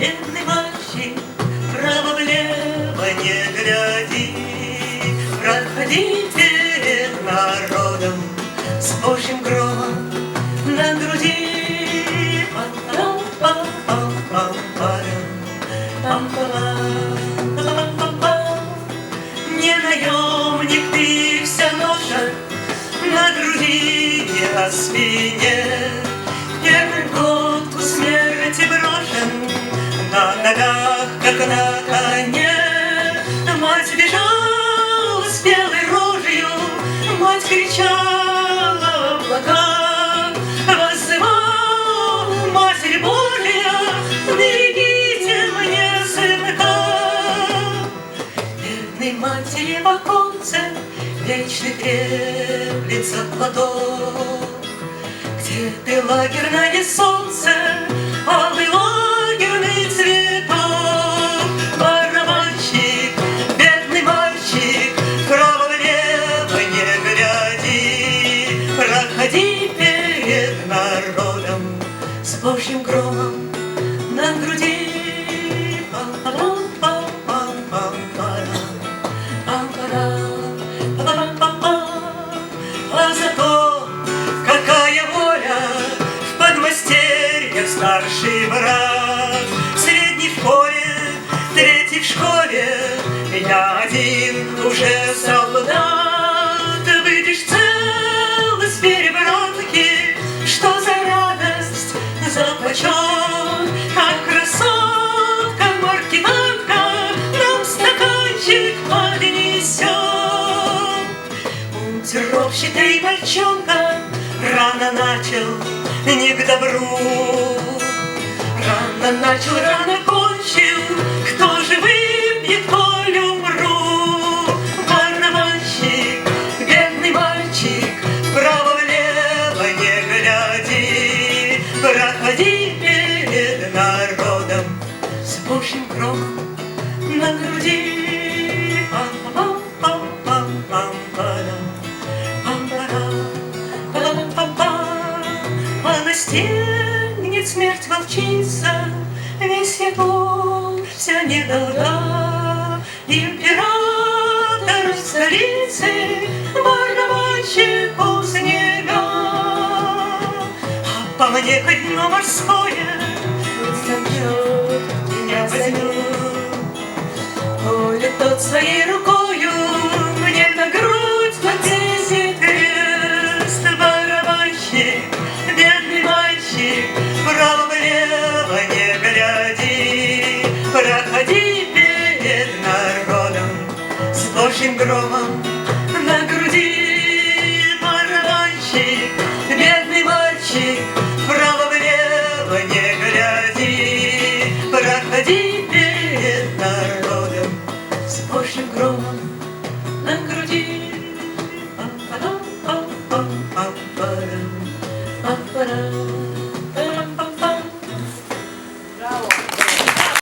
Бедный мальчик, право-влево не гляди, проходи перед народом с Божьим громом на груди. Не наемник ты, вся ноша на груди, не о спине. Первый год у смерти брошен, на ногах, как на коне. Мать бежала с белой рожью, мать кричала в облака, воззывала Матерь Божия, берегите мне сынка. Бедной матери в оконце вечный треплется платок. Где ты, лагерное солнце, алый лагерный цветок? Барабанщик, бедный мальчик, вправо-влево не гляди, проходи перед народом с Божьим громом на груди. А зато какая воля в подмастерьях старший брат, в средней школе, третий в школе, я один уже солдат. Выйдешь цел из перебранки, что за радость, за почет, как красотка маркетанка нам стаканчик поднесет. Монтировщик и мальчонка рано начал не к добру, рано начал, рано кончил, кто же выпьет, коль умру. Барабанщик, бедный мальчик, вправо-влево не гляди, проходи перед народом с Божьим громом на груди. А настигнет смерть волчица, весь Егор, вся недолга. Император столицы, барабанщику снега. А по мне хоть дно морское зачет меня возьмет, коли тот своей рукой